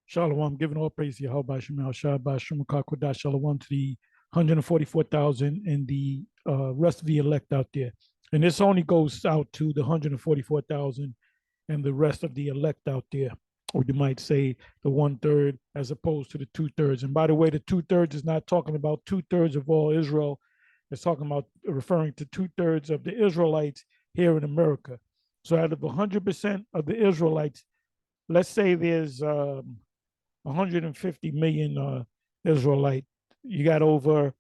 Shalom, giving all praise to Yahweh Shemal Shabbat Shemakakodah Shalom to the 144,000 and the rest of the elect out there. And this only goes out to the 144,000 and the rest of the elect out there. Or you might say the 1/3 as opposed to the 2/3. And by the way, the 2/3 is not talking about 2/3 of all Israel. It's talking about referring to 2/3 of the Israelites here in America. So out of 100% of the Israelites, let's say there's 150 million Israelite. You got over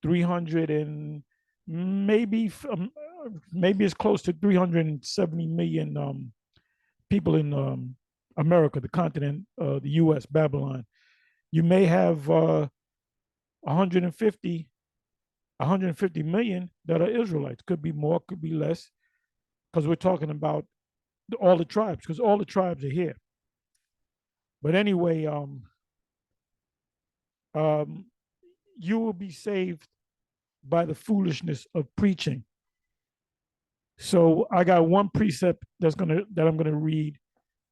300 and maybe it's close to 370 million people in America, the continent, the U.S., Babylon. You may have 150 million that are Israelites. Could be more, could be less, because we're talking about all the tribes, because all the tribes are here. But anyway, you will be saved by the foolishness of preaching. So I got one precept that I'm gonna read,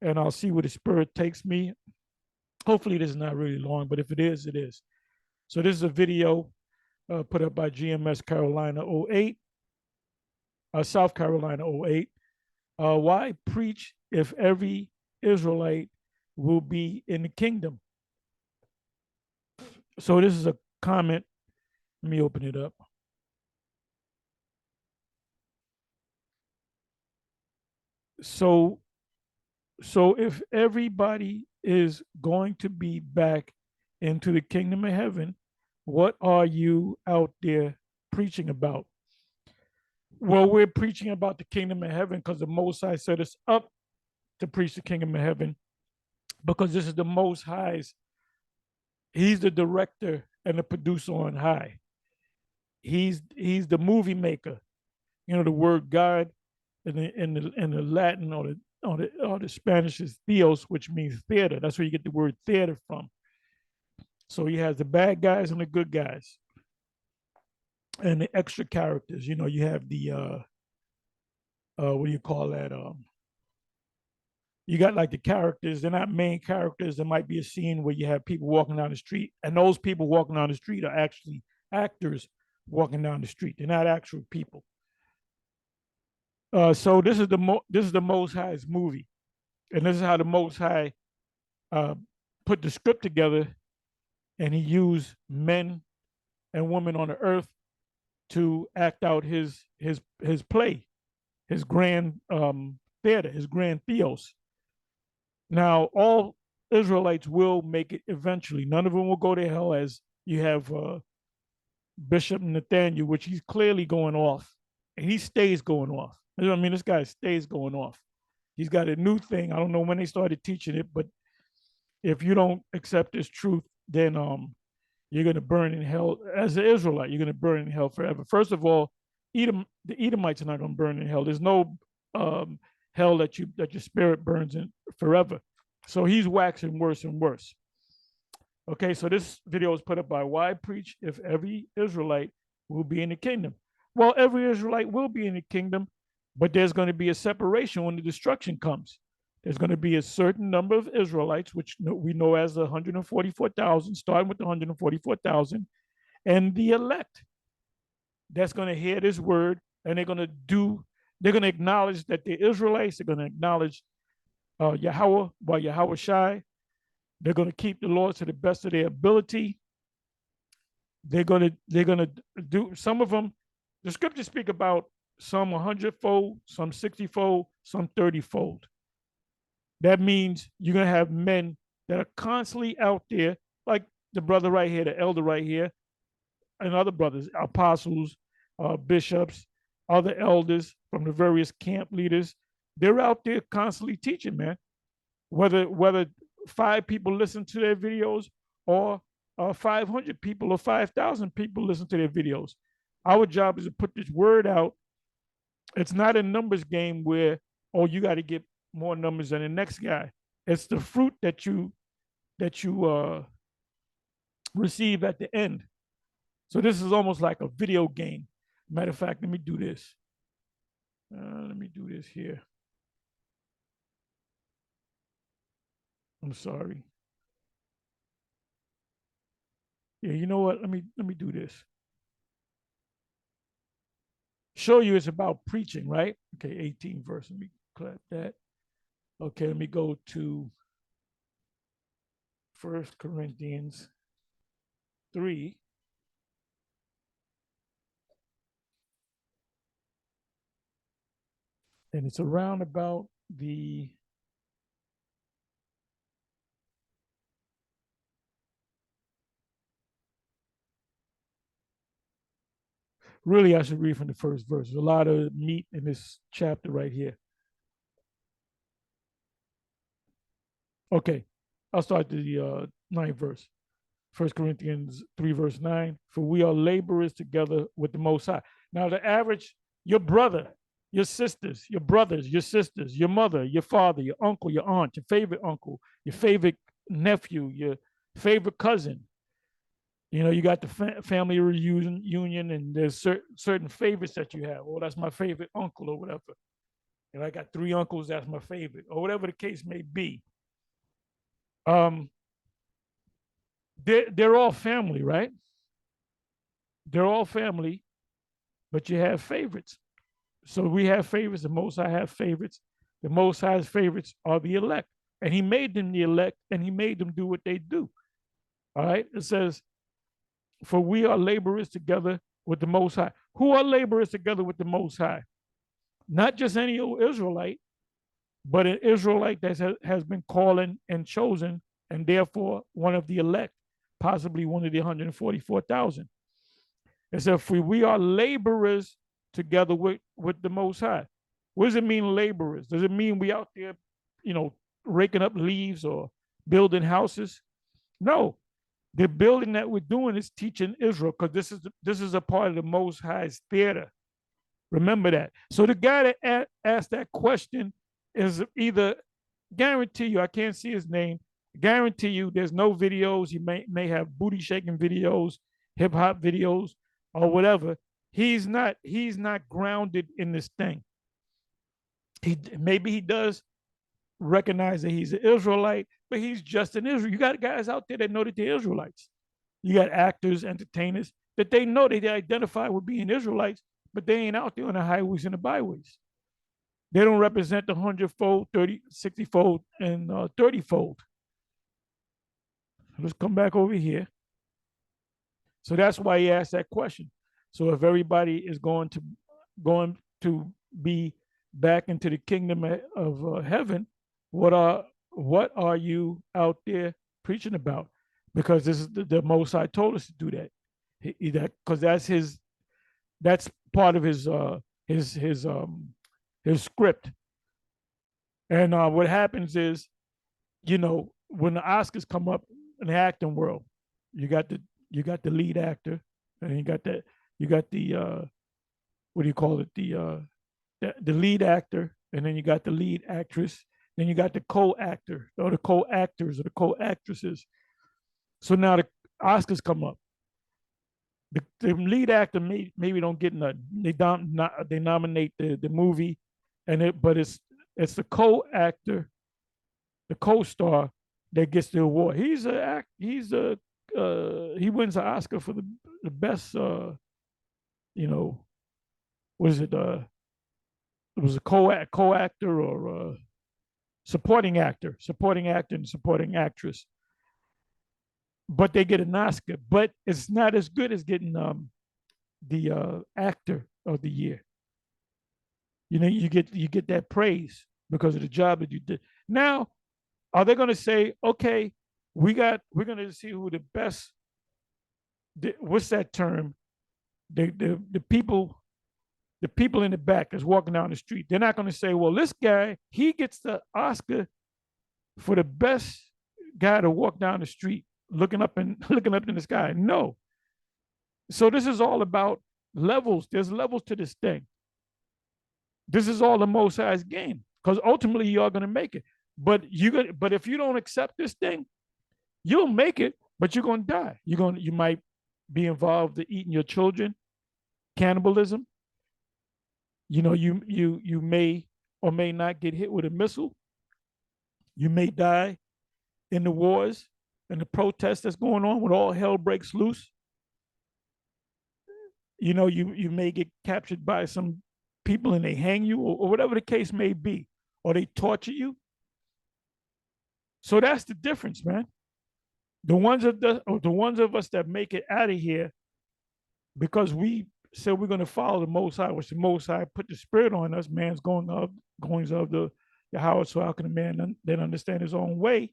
and I'll see where the Spirit takes me. Hopefully, this is not really long, but if it is, it is. So this is a video put up by GMS Carolina 08, South Carolina 08. Why preach if every Israelite will be in the kingdom? So this is a comment. Let me open it up. So if everybody is going to be back into the kingdom of heaven, what are you out there preaching about? Well, we're preaching about the kingdom of heaven because the Most High set us up to preach the kingdom of heaven, because this is the Most High's. He's the director and the producer on high. He's the movie maker. You know, the word God in the Latin or the Spanish is theos, which means theater. That's where you get the word theater from. So he has the bad guys and the good guys, and the extra characters. You know, you have the what do you call that? You got like the characters. They're not main characters. There might be a scene where you have people walking down the street, and those people walking down the street are actually actors walking down the street. They're not actual people. So this is the Most High's movie, and this is how the Most High uh, put the script together, and he used men and women on the earth to act out his play, his grand theater, his grand theos. Now, all Israelites will make it eventually. None of them will go to hell, as you have Bishop Nathaniel, which he's clearly going off, and he stays going off. I mean, this guy stays going off. He's got a new thing. I don't know when they started teaching it, but if you don't accept this truth, then you're going to burn in hell as an Israelite. You're going to burn in hell forever. First of all, the Edomites are not going to burn in hell. There's no hell that your spirit burns in forever. So he's waxing worse and worse. Okay, so this video was put up by Why Preach If Every Israelite Will Be in the Kingdom. Well, every Israelite will be in the kingdom, but there's going to be a separation when the destruction comes. There's going to be a certain number of Israelites, which we know as the 144,000, starting with the 144,000, and the elect that's going to hear this word, and they're going to acknowledge that they're Israelites. They're going to acknowledge Yahweh by Yahweh Shai. They're going to keep the laws to the best of their ability. They're going to do, some of them, the scriptures speak about some 100-fold, some 60-fold, some 30-fold. That means you're going to have men that are constantly out there, like the brother right here, the elder right here, and other brothers, apostles, bishops, other elders from the various camp leaders. They're out there constantly teaching, man. Whether 5 people listen to their videos or 500 people or 5,000 people listen to their videos. Our job is to put this word out. It's not a numbers game where, oh, you got to get more numbers than the next guy. It's the fruit that you receive at the end. So this is almost like a video game. Matter of fact, let me do this. Let me do this here. I'm sorry. Yeah, you know what? Let me do this. Show you it's about preaching, right? Okay, 18 verse. Let me clap that. Okay, let me go to First Corinthians 3. And it's around about the really I should read from the first verse. There's a lot of meat in this chapter right here. Okay, I'll start the ninth verse. First Corinthians 3, verse 9. For we are laborers together with the Most High. Now, the average, your brother, your sisters, your brothers, your sisters, your mother, your father, your uncle, your aunt, your favorite uncle, your favorite nephew, your favorite cousin. You know, you got the family reunion, and there's certain favorites that you have. Oh, that's my favorite uncle or whatever. And I got three uncles, that's my favorite, or whatever the case may be. Um, they're all family, right? They're all family, but you have favorites. So we have favorites. The Most High have favorites. The Most High's favorites are the elect. And he made them the elect, and he made them do what they do. All right. It says, for we are laborers together with the Most High. Who are laborers together with the Most High? Not just any old Israelite, but an Israelite that has been called and chosen, and therefore one of the elect, possibly one of the 144,000. It said, for we are laborers together with the Most High. What does it mean, laborers? Does it mean we out there, raking up leaves or building houses? No. The building that we're doing is teaching Israel, because this is a part of the Most High's theater. Remember that. So the guy that asked that question is either, guarantee you, I can't see his name, guarantee you there's no videos. He may have booty shaking videos, hip hop videos, or whatever. He's not grounded in this thing. Maybe he does recognize that he's an Israelite, but he's just an Israel. You got guys out there that know that they're Israelites. You got actors, entertainers that they know they identify with being Israelites, but they ain't out there on the highways and the byways. They don't represent the 100-fold, 30, 60-fold, and 30-fold. Let's come back over here. So that's why he asked that question. So if everybody is going to be back into the kingdom of heaven, what are you out there preaching about? Because this is the Most High told us to do that. Because that's part of his script. And what happens is, when the Oscars come up in the acting world, you got the lead actor, and you got the what do you call it, the lead actor, and then you got the lead actress, then you got the co-actor or the co-actors or the co-actresses. So now the Oscars come up. The lead actor maybe don't get nothing. They nominate the movie, but it's the co-actor, the co-star that gets the award. He wins an Oscar for the best. What is it? It was a co-actor or supporting actor, and supporting actress. But they get an Oscar, but it's not as good as getting the actor of the year. You get that praise because of the job that you did. Now, are they going to say, okay, we're going to see who the best? What's that term? The people in the back that's walking down the street. They're not going to say, well, this guy, he gets the Oscar for the best guy to walk down the street looking up in the sky. No. So this is all about levels. There's levels to this thing. This is all the Most High's game, because ultimately you are going to make it. But if you don't accept this thing, you'll make it, but you're going to die. You might be involved in eating your children, cannibalism. You may or may not get hit with a missile. You may die in the wars. and the protest that's going on when all hell breaks loose, you may get captured by some people and they hang you, or whatever the case may be, or they torture you. So that's the difference, man. The ones of us that make it out of here because we said we're going to follow the Most High, which the Most High put the Spirit on us. Man's goings of the Howard. So how can a man then understand his own way?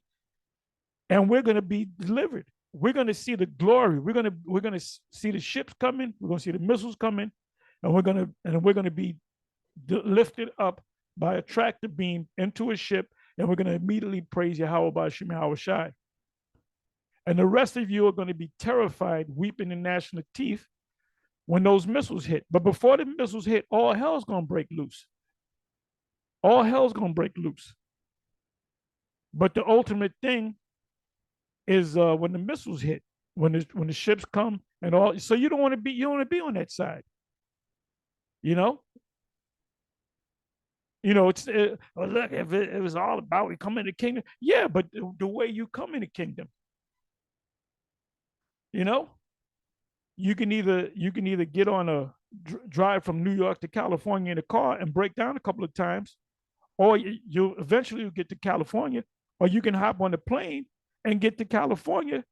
And we're going to be delivered. We're going to see the glory. We're going to see the ships coming. We're going to see the missiles coming, and we're going to be lifted up by a tractor beam into a ship, and we're going to immediately praise Yahweh Ba'ashim Yahweh Shai. And the rest of you are going to be terrified, weeping and gnashing of teeth when those missiles hit. But before the missiles hit, all hell's going to break loose. All hell's going to break loose. But the ultimate thing is when the missiles hit, when the ships come and all. So you don't want to be on that side. It's well, look, if it was all about we come in the kingdom, yeah, but the way you come in the kingdom, you can either get on a drive from New York to California in a car and break down a couple of times, or you eventually get to California, or you can hop on a plane and get to California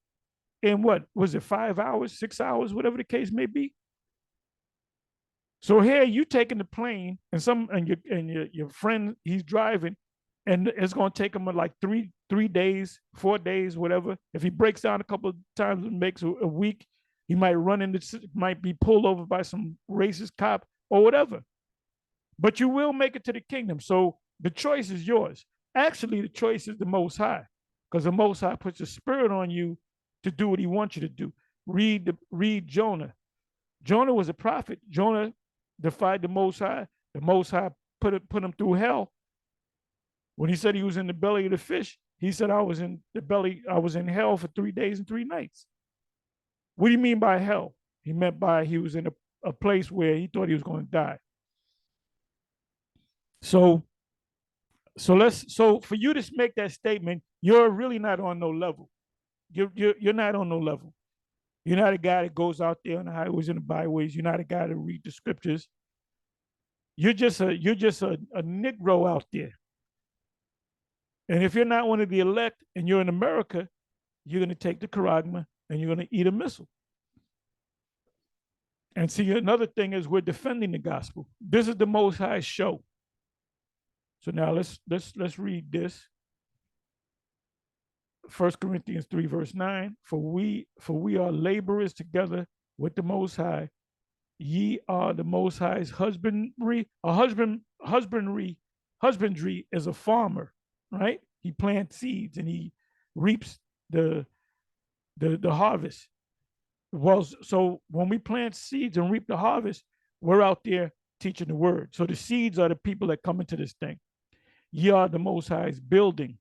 in what was it, 5 hours, 6 hours, whatever the case may be. So here you taking the plane and your friend, he's driving, and it's going to take him like 3 days, 4 days, whatever. If he breaks down a couple of times and makes a week, he might be pulled over by some racist cop or whatever. But you will make it to the kingdom. So the choice is yours. Actually, the choice is the Most High, because the Most High puts a spirit on you to do what he wants you to do. Read Jonah. Jonah was a prophet. Jonah defied the Most High. The Most High put him through hell. When he said he was in the belly of the fish, he said, I was in hell for 3 days and 3 nights. What do you mean by hell? He meant by he was in a place where he thought he was going to die. So for you to make that statement, you're really not on no level. You're not on no level. You're not a guy that goes out there on the highways and the byways. You're not a guy that read the scriptures. You're just a Negro out there. And if you're not one of the elect and you're in America, you're going to take the charagma and you're going to eat a missile. And see, another thing is we're defending the gospel. This is the Most High show. So now let's read this. 1 Corinthians 3, verse 9. For we are laborers together with the Most High. Ye are the Most High's husbandry. Husbandry is a farmer, right? He plants seeds and he reaps the harvest. Well, so when we plant seeds and reap the harvest, we're out there teaching the word. So the seeds are the people that come into this thing. Ye are the Most High's building,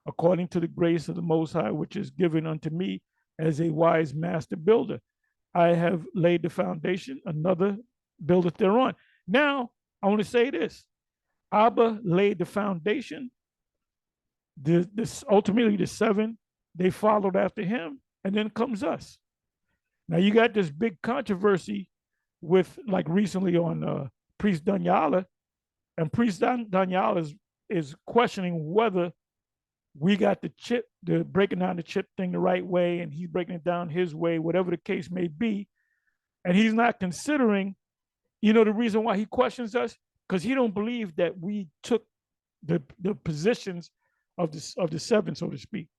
according to the grace of the Most High, which is given unto me as a wise master builder. I have laid the foundation, another buildeth thereon. Now, I want to say this. Abba laid the foundation. Ultimately, the 7, they followed after him, and then comes us. Now, you got this big controversy with, like recently on Priest Danyala, and Priest Danyala is questioning whether we got the breaking down the chip thing the right way, and he's breaking it down his way, whatever the case may be. And he's not considering, the reason why he questions us, because he don't believe that we took the positions of the 7, so to speak.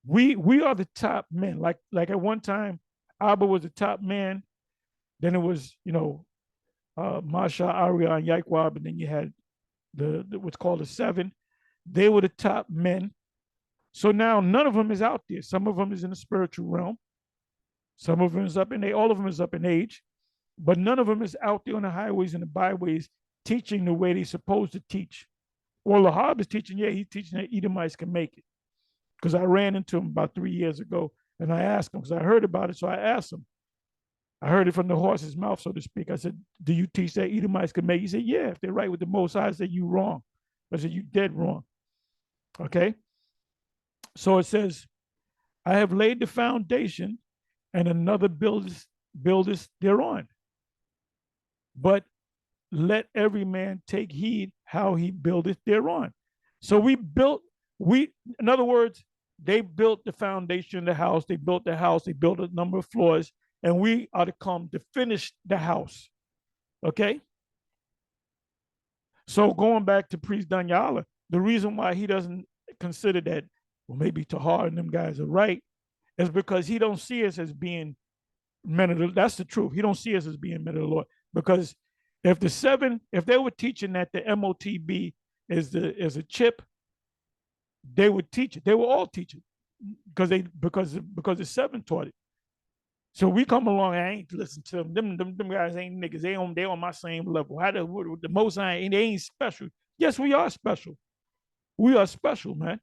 We are the top men. Like at one time, Abba was the top man. Then it was, Masha, Arya, and Yaikwab, and then you had the what's called the 7. They were the top men. So now none of them is out there. Some of them is in the spiritual realm. Some of them is all of them is up in age, but none of them is out there on the highways and the byways teaching the way they're supposed to teach. Well, Lahab is teaching, he's teaching that Edomites can make it. Because I ran into him about 3 years ago, and I asked him, because I heard about it, so I asked him. I heard it from the horse's mouth, so to speak. I said, do you teach that Edomites can make it? He said, yeah, if they're right with the Most High. I said, you wrong. I said, you dead wrong. Okay? So it says, I have laid the foundation, and another buildeth thereon. But let every man take heed how he buildeth thereon. So we, in other words, they built the foundation of the house, they built the house, they built a number of floors, and we are to come to finish the house. Okay? So going back to Priest Daniela, the reason why he doesn't consider that, well, maybe Tahar and them guys are right, is because he don't see us as being men of the, that's the truth. He don't see us as being men of the Lord. Because if they were teaching that the MOTB is a chip, they would teach it. They will all teach it because the seven taught it. So we come along, I ain't listen to them. Them guys ain't niggas. They on my same level. How the most I they ain't special. Yes, we are special. We are special, man.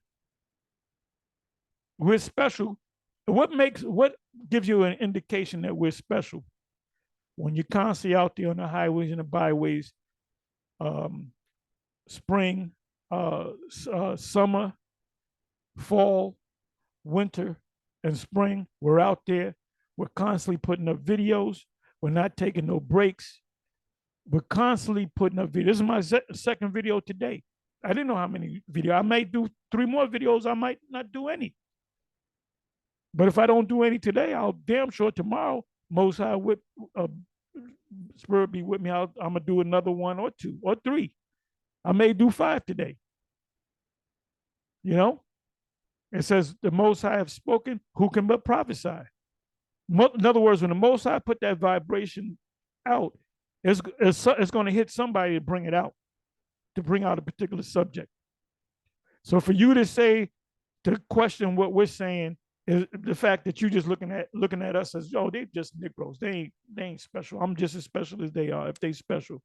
We're special. What gives you an indication that we're special? When you're constantly out there on the highways and the byways, um, spring, summer, fall, winter, and spring, we're out there. We're constantly putting up videos. We're not taking no breaks. We're constantly putting up videos. This is my second video today. I didn't know how many videos. I might do 3 more videos. I might not do any. But if I don't do any today, I'll damn sure tomorrow, Most High with Spirit be with me. I'm gonna do another 1 or 2 or 3. I may do 5 today. You know, it says the Most High have spoken. Who can but prophesy? In other words, when the Most High put that vibration out, it's going to hit somebody to bring it out, to bring out a particular subject. So for you to say, to question what we're saying, is the fact that you just looking at us as, oh, they just Negroes. They ain't special. I'm just as special as they are, if they special.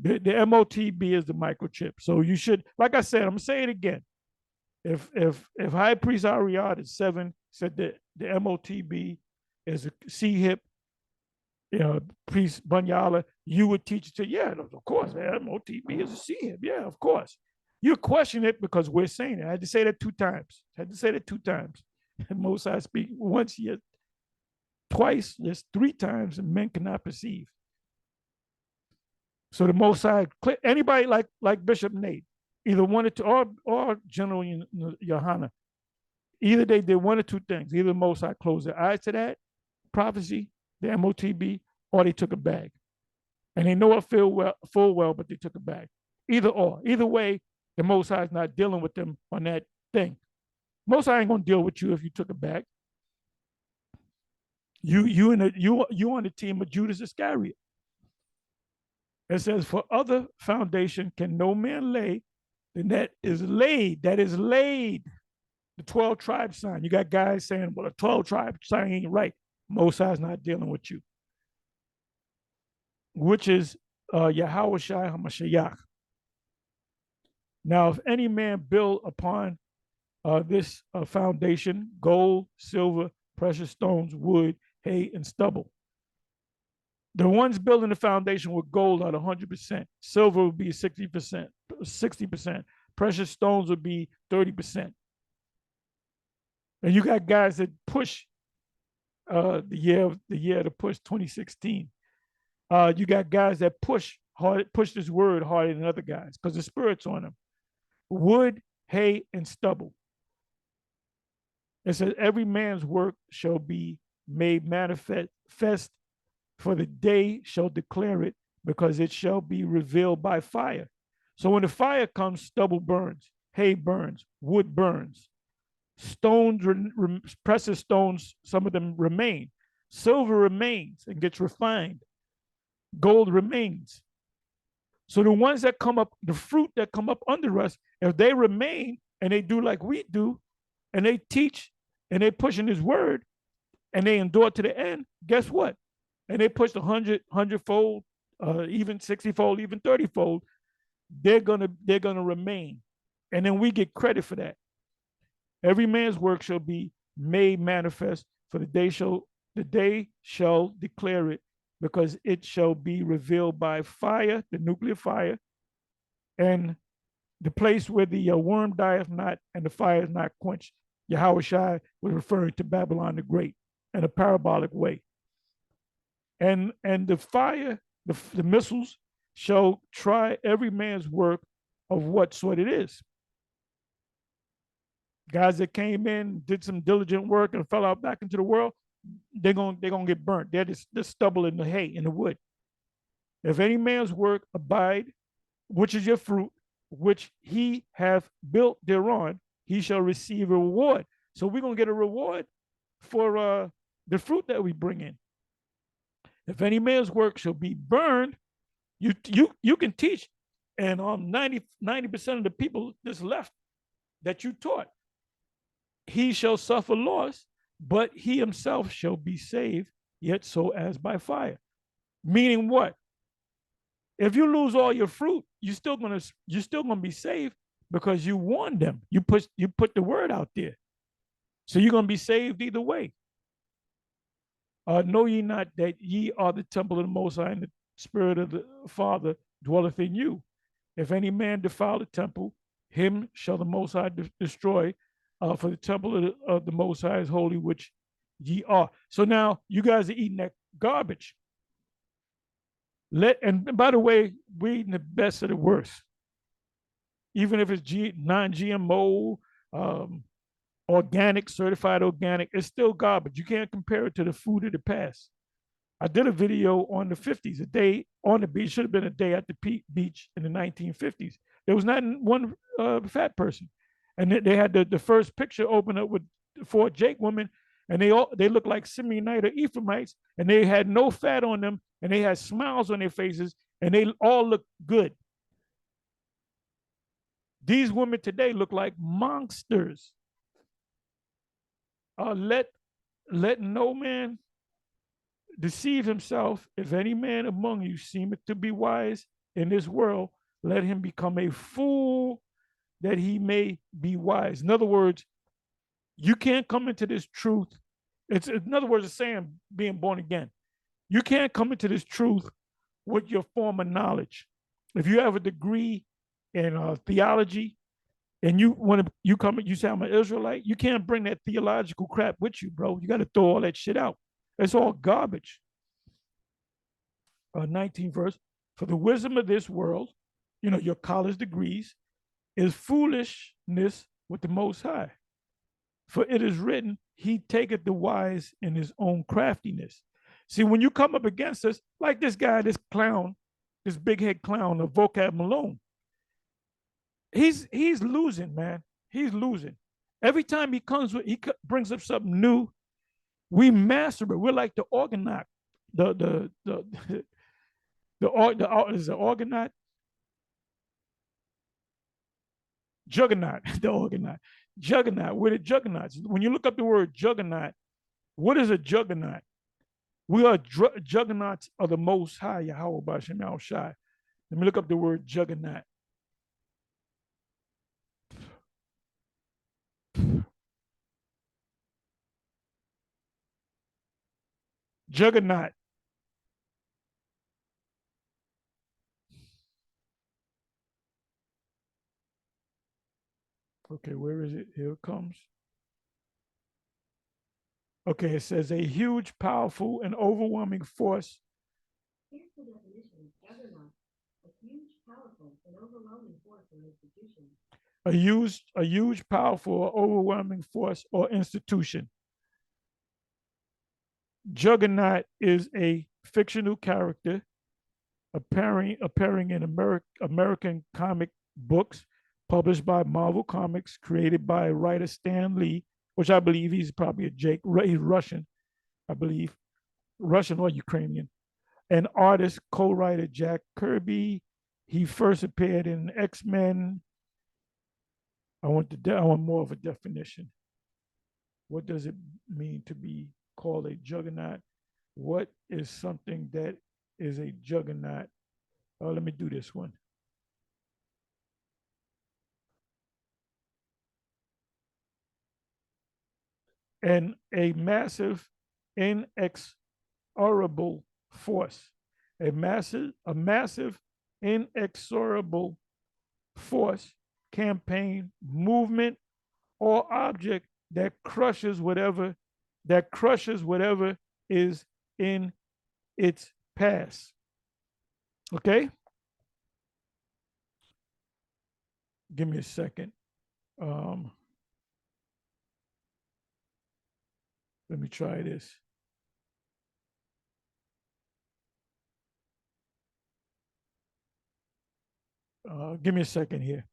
The MOTB is the microchip. So you should, like I said, I'm gonna say it again. If High Priest Ariad at 7 said that the MOTB is a C hip, Priest Bunyala, you would teach it to, yeah, of course, MOTB is a C hip. Yeah, of course. You question it because we're saying it. I had to say that 2 times. And most I speak once, yet twice, yes, 3 times, and men cannot perceive. So the Most High, anybody like Bishop Nate, either wanted to, or General Yohana, either they did 1 or 2 things. Either the Most High closed their eyes to that prophecy, the MOTB, or they took a bag. And they know it full well, but they took a bag. Either or. Either way, the Most High is not dealing with them on that thing. Most High ain't gonna deal with you if you took a bag. You on the team of Judas Iscariot. It says, for other foundation can no man lay, and that is laid. The 12 tribe sign. You got guys saying, well, a 12 tribe sign ain't right. Most High's not dealing with you. Which is Yahweh Shai HaMashiach. Now, if any man build upon this foundation, gold, silver, precious stones, wood, hay, and stubble. The ones building the foundation with gold are 100%. Silver would be 60%. 60%. Precious stones would be 30%. And you got guys that push the year to push 2016. You got guys that push this word harder than other guys because the spirit's on them. Wood, hay, and stubble. It says every man's work shall be made manifest, for the day shall declare it, because it shall be revealed by fire. So when the fire comes, stubble burns, hay burns, wood burns. Stones, precious stones, some of them remain. Silver remains and gets refined. Gold remains. So the ones that come up, the fruit that come up under us, if they remain and they do like we do, and they teach and they push in his word and they endure to the end, guess what? And they push 100-fold, even 60-fold, even 30-fold, they're gonna remain. And then we get credit for that. Every man's work shall be made manifest, for the day shall declare it, because it shall be revealed by fire, the nuclear fire, and the place where the worm dieth not and the fire is not quenched. Yahweh Shai was referring to Babylon the Great in a parabolic way. And the fire, the missiles shall try every man's work of what sort it is. Guys that came in, did some diligent work, and fell out back into the world, they're gonna get burnt. They're just the stubble in the hay in the wood. If any man's work abide, which is your fruit, which he hath built thereon, he shall receive a reward. So we're gonna get a reward for the fruit that we bring in. If any man's work shall be burned, you can teach, and 90% of the people that's left that you taught, he shall suffer loss, but he himself shall be saved, yet so as by fire. Meaning what? If you lose all your fruit, you're still gonna be saved because you warned them. You put the word out there. So you're gonna be saved either way. Know ye not that ye are the temple of the Most High, and the Spirit of the Father dwelleth in you? If any man defile the temple, him shall the Most High destroy. For the temple of the Most High is holy, which ye are. So now you guys are eating that garbage. And by the way, we're eating the best of the worst. Even if it's non-GMO, organic, certified organic, it's still garbage. You can't compare it to the food of the past. I did a video on the 50s, a day on the beach. Should have been a day at the beach in the 1950s. There was not one fat person. And they had the first picture open up with 4 Jake women, and they looked like Simeonite or Ephraimites, and they had no fat on them, and they had smiles on their faces, and they all looked good. These women today look like monsters. Let no man deceive himself. If any man among you seemeth to be wise in this world, let him become a fool that he may be wise. In other words, you can't come into this truth. In other words, it's saying being born again. You can't come into this truth with your former knowledge. If you have a degree in theology and you say I'm an Israelite, you can't bring that theological crap with you, bro. You got to throw all that shit out. It's all garbage. 19th verse. For the wisdom of this world, your college degrees, is foolishness with the Most High. For it is written, he taketh the wise in his own craftiness. See, when you come up against us, like this guy, this clown, this big head clown of Vocab Malone, he's losing, man. He's losing. Every time he brings up something new, we master it. We're like the Orgonaut, the is the Orgonaut, Juggernaut, the Orgonaut, Juggernaut. We're the Juggernauts. When you look up the word Juggernaut, what is a Juggernaut? We are Juggernauts of the Most High, Yahweh Bashem Al Shai. Let me look up the word Juggernaut. Juggernaut. Okay, where is it? Here it comes. Okay, it says a huge, powerful, and overwhelming force. Here's the definition: juggernaut, a huge, powerful, and overwhelming force or institution. A huge, powerful, or overwhelming force or institution. Juggernaut is a fictional character appearing in American comic books published by Marvel Comics, created by writer Stan Lee, which I believe he's probably he's Russian, I believe, Russian or Ukrainian, and artist co-writer Jack Kirby. He first appeared in X-Men. I want more of a definition. What does it mean to be called a juggernaut? What is something that is a juggernaut? Oh, let me do this one. And a massive, inexorable force. A massive, inexorable force campaign, movement, or object that crushes whatever is in its past. Okay? Give me a second. Um, Let me try this. Give me a second here.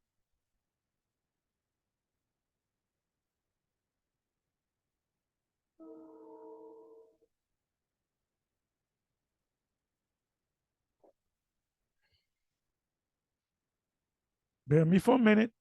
Bear with me for a minute.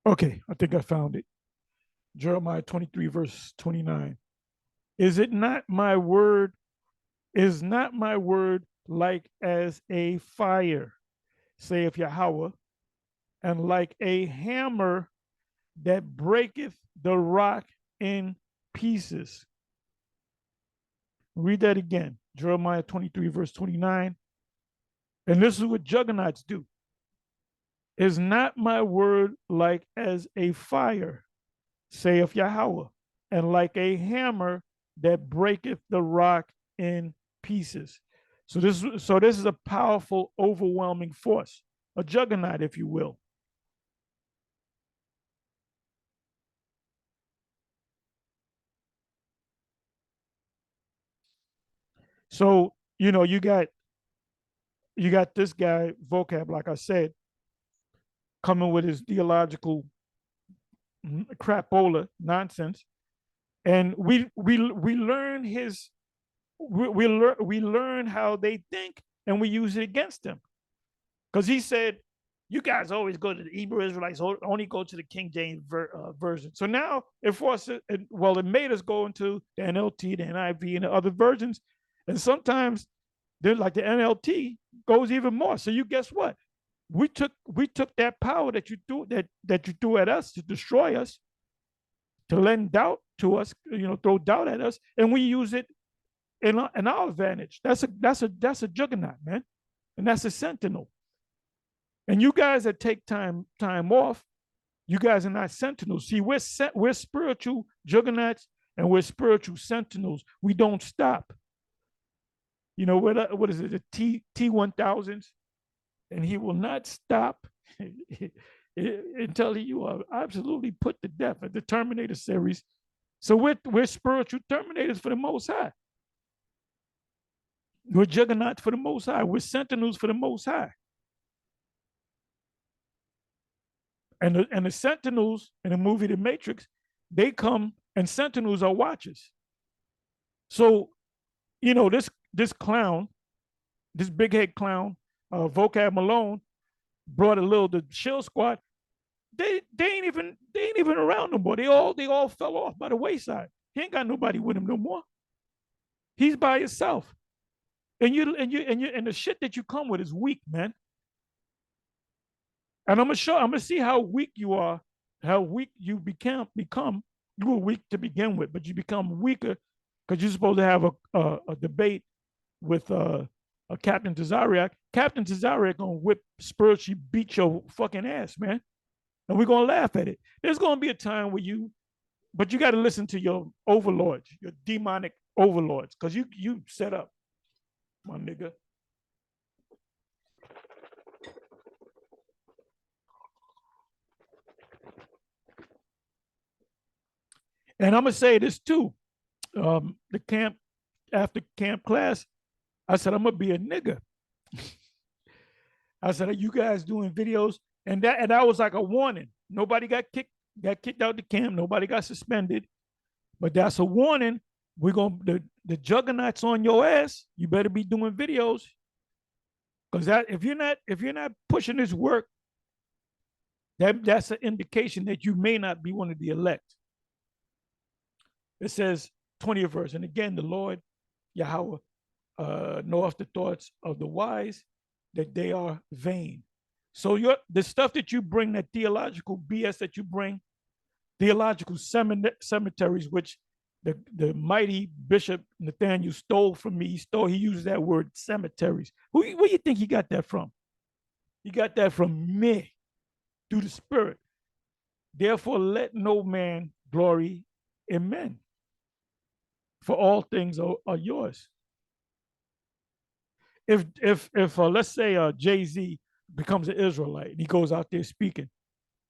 Okay, I think I found it. Jeremiah 23, verse 29. Is it not my word? Is not my word like as a fire, saith Yahweh, and like a hammer that breaketh the rock in pieces? Read that again. Jeremiah 23, verse 29. And this is what juggernauts do. Is not my word like as a fire, saith Yahweh, and like a hammer that breaketh the rock in pieces? So this is a powerful, overwhelming force, a juggernaut, if you will. So you got this guy vocab, like I said, coming with his theological crapola nonsense, and we learn his we learn how they think, and we use it against them. Because he said, you guys always go to the Hebrew Israelites, only go to the King James version. So now it forced it made us go into the NLT, the NIV, and the other versions. And sometimes they're like the NLT goes even more. So you guess what? We took that power that you threw at us to destroy us, to lend doubt to us, throw doubt at us, and we use it in our advantage. That's a juggernaut, man, and that's a sentinel. And you guys that take time off, you guys are not sentinels. See, we're spiritual juggernauts, and we're spiritual sentinels. We don't stop. What is it? The T1000s, and he will not stop until you are absolutely put to death. At the Terminator series, so we're spiritual terminators for the Most High. We're juggernauts for the Most High. We're sentinels for the Most High. And the sentinels in the movie The Matrix, they come, and sentinels are watchers. So this clown, this big head clown, Vocab Malone, brought a little the Shield Squad. They ain't even around no more. They all fell off by the wayside. He ain't got nobody with him no more. He's by himself. And the shit that you come with is weak, man. And I'm gonna see how weak you are, how weak you become. You were weak to begin with, but you become weaker because you're supposed to have a debate with a Captain Tazariak. Captain Tazariak gonna spiritually beat your fucking ass, man. And we're gonna laugh at it. There's gonna be a time where but you got to listen to your overlords, your demonic overlords, because you set up, my nigga. And I'm gonna say this too. The camp after camp class, I said, I'm gonna be a nigga. I said, are you guys doing videos? And that was like a warning. Nobody got kicked out the camp. Nobody got suspended. But that's a warning. We're gonna the juggernauts on your ass. You better be doing videos. Because that if you're not pushing this work, that's an indication that you may not be one of the elect. It says 20th verse, and again the Lord Yahweh knoweth the thoughts of the wise, that they are vain. So the stuff that you bring, that theological BS that you bring, theological cemeteries, which the mighty Bishop Nathaniel stole from me. He used that word cemeteries. Where do you think he got that from? He got that from me through the Spirit. Therefore, let no man glory in men, for all things are yours. If let's say Jay-Z becomes an Israelite and he goes out there speaking,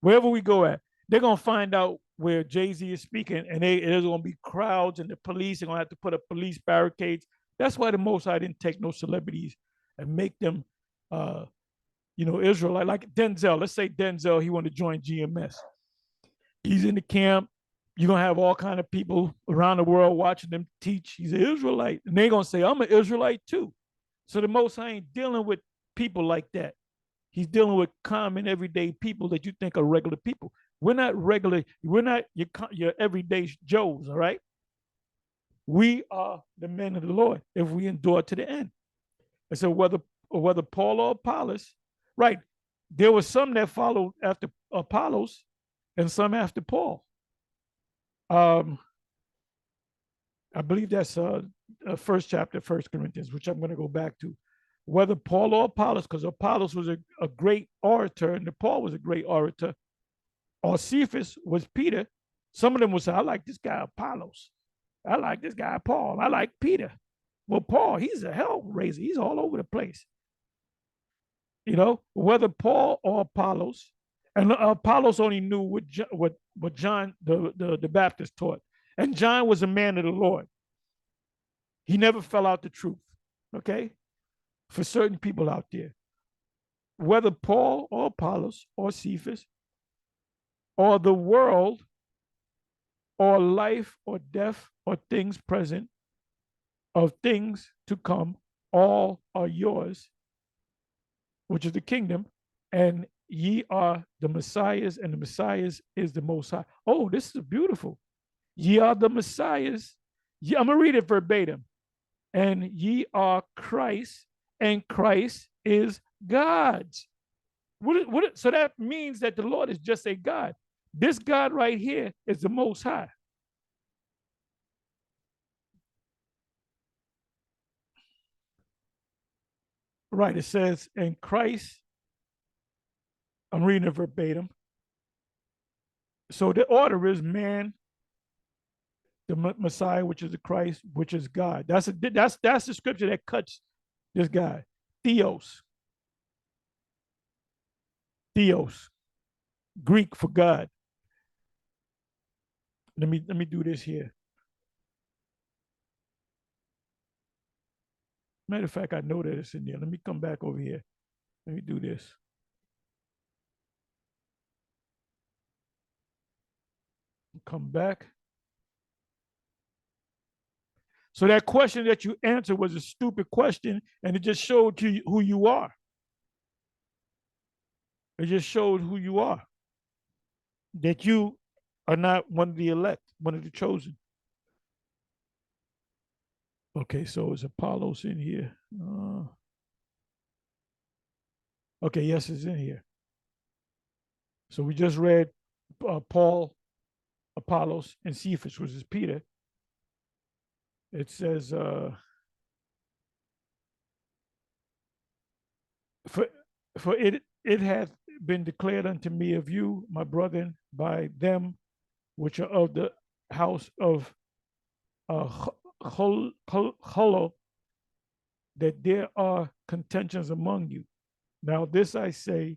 wherever we go at, they're gonna find out where Jay-Z is speaking, and there's gonna be crowds, and the police are gonna have to put up police barricades. That's why the Most High didn't take no celebrities and make them, Israelite, like Denzel. Let's say Denzel, he want to join GMS. He's in the camp. You're gonna have all kind of people around the world watching them teach. He's an Israelite, and they're gonna say, "I'm an Israelite too." So the Most High ain't dealing with people like that. He's dealing with common, everyday people that you think are regular people. We're not regular. We're not your everyday Joes, all right? We are the men of the Lord if we endure to the end. And so whether Paul or Apollos, right? There were some that followed after Apollos and some after Paul. Um, I believe that's first chapter, First Corinthians, which I'm going to go back to. Whether Paul or Apollos, because Apollos was a great orator and Paul was a great orator, or Cephas was Peter. Some of them would say, I like this guy Apollos. I like this guy Paul. I like Peter. Well, Paul, he's a hellraiser. He's all over the place. Whether Paul or Apollos, and Apollos only knew what John the Baptist taught. And John was a man of the Lord. He never fell out the truth. Okay? For certain people out there. Whether Paul or Apollos or Cephas or the world or life or death or things present of things to come, all are yours, which is the kingdom, and ye are the Messiahs, and the Messiahs is the Most High. Oh, this is beautiful. Ye are the Messiahs. I'm going to read it verbatim. And ye are Christ, and Christ is God's. So that means that the Lord is just a God. This God right here is the Most High. Right, it says, and Christ, I'm reading it verbatim. So the order is man, the Messiah, which is the Christ, which is God. That's the scripture that cuts this guy. Theos. Theos. Greek for God. Let me do this here. Matter of fact, I know that it's in there. Let me come back over here. Let me do this. Come back. So that question that you answered was a stupid question, and it just showed you who you are. It just showed who you are. That you are not one of the elect, one of the chosen. Okay, so is Apollos in here? Okay, yes, it's in here. So we just read Paul, Apollos, and Cephas, which is Peter. It says, for it hath been declared unto me of you, my brethren, by them which are of the house of Holo, that there are contentions among you. Now this I say,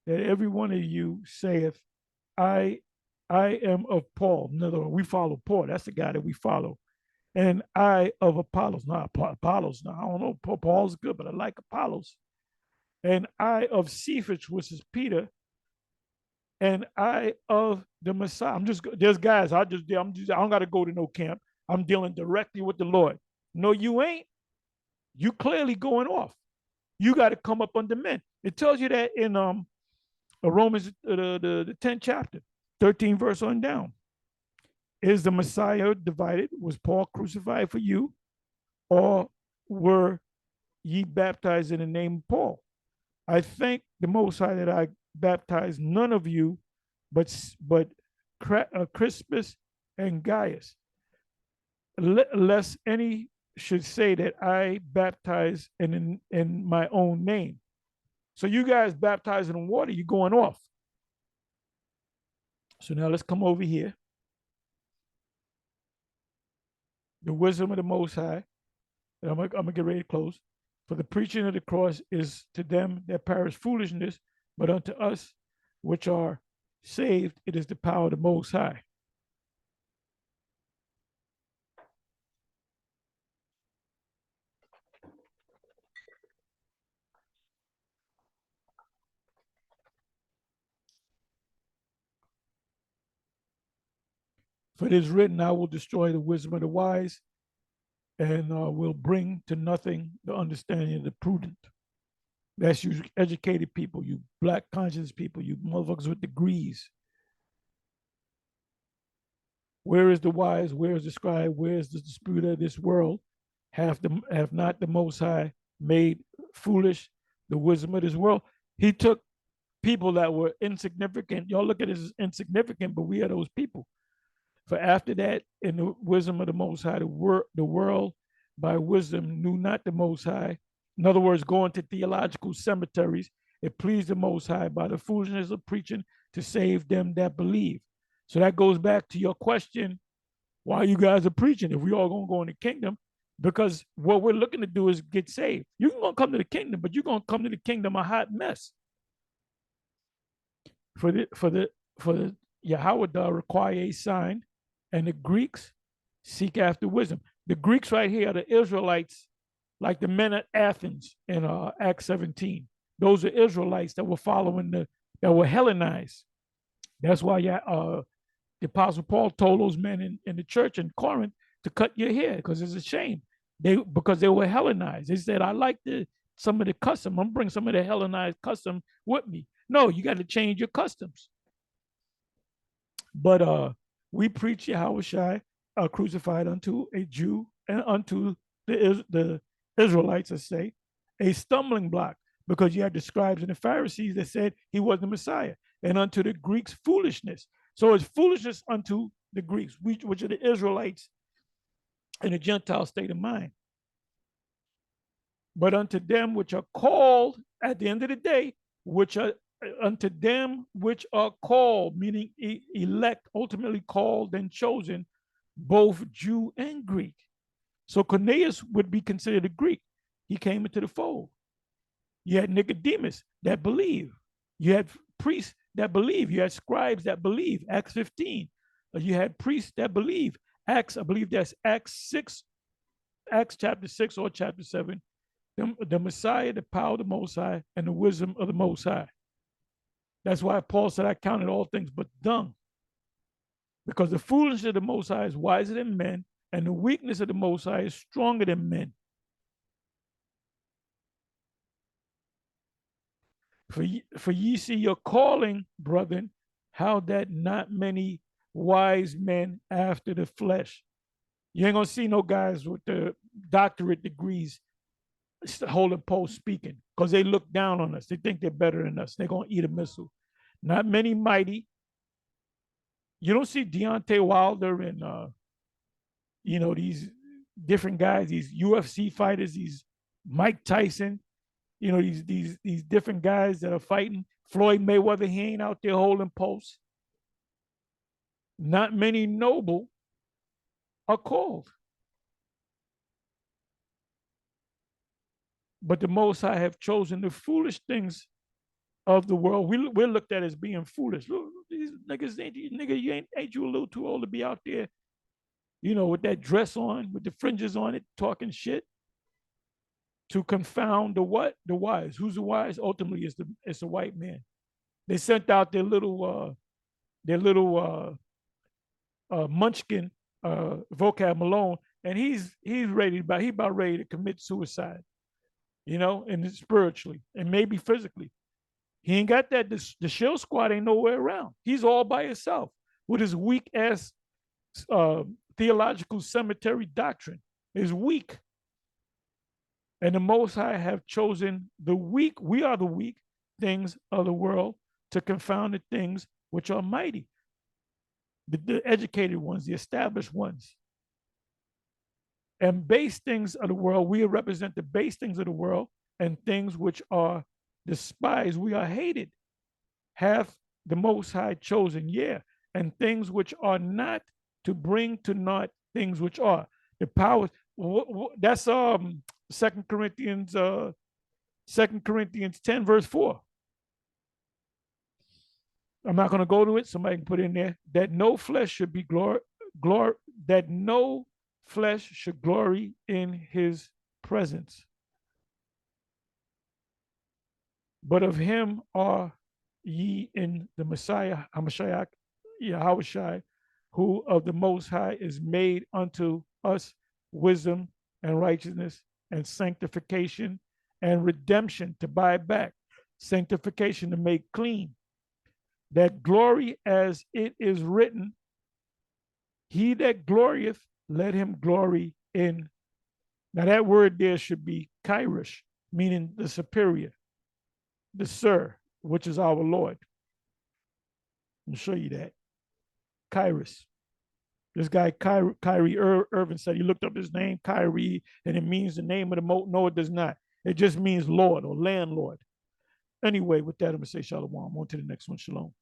that every one of you saith, I am of Paul. In other words, we follow Paul. That's the guy that we follow. and I of Apollos. Not Apollos. Now I don't know. Paul's good, but I like Apollos. And I of Cephas, which is Peter, and I of the Messiah. I'm just there's guys. I don't got to go to no camp. I'm dealing directly with the Lord. No, you ain't. You clearly going off. You got to come up under men. It tells you that in Romans the 10th chapter, 13 verse on down. Is the Messiah divided? Was Paul crucified for you? Or were ye baptized in the name of Paul? I thank the Most High that I baptized none of you, but Crispus and Gaius, lest any should say that I baptize in my own name. So you guys baptizing in water, you're going off. So now let's come over here. The wisdom of the Most High. And I'm gonna get ready to close. For the preaching of the cross is to them that perish foolishness, but unto us which are saved, it is the power of the Most High. For it is written, I will destroy the wisdom of the wise and will bring to nothing the understanding of the prudent. That's you educated people, you black conscious people, you motherfuckers with degrees. Where is the wise? Where is the scribe? Where is the disputer of this world? Have not the Most High made foolish the wisdom of this world? He took people that were insignificant. Y'all look at it as insignificant, but we are those people. For after that, in the wisdom of the Most High, the world by wisdom knew not the Most High. In other words, going to theological cemeteries, it pleased the Most High by the foolishness of preaching to save them that believe. So that goes back to your question, why you guys are preaching if we all gonna go in the kingdom? Because what we're looking to do is get saved. You're gonna come to the kingdom, but you're gonna come to the kingdom a hot mess. For the Yahweh require a sign, and the Greeks seek after wisdom. The Greeks right here are the Israelites, like the men at Athens in Acts 17. Those are Israelites that were that were Hellenized. That's why the Apostle Paul told those men in the church in Corinth to cut your hair because it's a shame. Because they were Hellenized. They said, I like some of the custom. I'm bring some of the Hellenized custom with me. No, you got to change your customs. But we preach Yahweh crucified unto a Jew and unto the Israelites, I say, a stumbling block, because you had the scribes and the Pharisees that said he was the Messiah, and unto the Greeks foolishness. So it's foolishness unto the Greeks, which are the Israelites in a Gentile state of mind. But unto them which are called, at the end of the day, which are unto them which are called, meaning elect, ultimately called and chosen, both Jew and Greek. So Cornelius would be considered a Greek. He came into the fold. You had Nicodemus that believed. You had priests that believe. You had scribes that believe. Acts 15. You had priests that believe. Acts, I believe that's Acts 6, Acts chapter 6 or chapter 7. The Messiah, the power of the Most High, and the wisdom of the Most High. That's why Paul said, I counted all things but dung. Because the foolishness of the Most High is wiser than men, and the weakness of the Most High is stronger than men. For ye see your calling, brethren, how that not many wise men after the flesh. You ain't gonna see no guys with the doctorate degrees holding posts speaking, because they look down on us. They think they're better than us. They're gonna eat a missile. Not many mighty. You don't see Deontay Wilder and these different guys, these UFC fighters, these Mike Tyson, these different guys that are fighting. Floyd Mayweather, he ain't out there holding posts. Not many noble are called. But the Most High have chosen the foolish things of the world. We're looked at as being foolish. Look, these niggas, ain't you a little too old to be out there, with that dress on, with the fringes on it, talking shit to confound the what? The wise. Who's the wise? Ultimately, it's the white man. They sent out their little munchkin, vocab Malone, and he's ready he about ready to commit suicide, and spiritually and maybe physically. He ain't got that. The shield squad ain't nowhere around. He's all by himself with his weak ass uh, theological cemetery doctrine. Is weak. And the Most High have chosen the weak, we are the weak things of the world to confound the things which are mighty, the educated ones, the established ones. And base things of the world, we represent the base things of the world, and things which are despised, we are hated, hath the Most High chosen, yeah, and things which are not, to bring to naught things which are. The powers, that's Second Corinthians 10, verse 4. I'm not going to go to it. Somebody can put it in there. That no flesh should be that no flesh should glory in his presence. But of him are ye in the Messiah, Hamashiach, Yahushai, who of the Most High is made unto us wisdom and righteousness and sanctification and redemption, to buy back, sanctification to make clean, that glory as it is written, he that glorieth, let him glory in. Now that word there should be Kyrish, meaning the superior, the sir, which is our Lord. I'll show you that. Kairos. This guy, Kyrie Irvin, said he looked up his name, Kyrie, and it means the name of the moat. No, it does not. It just means Lord or landlord. Anyway, with that, I'm going to say shalom. On to the next one. Shalom.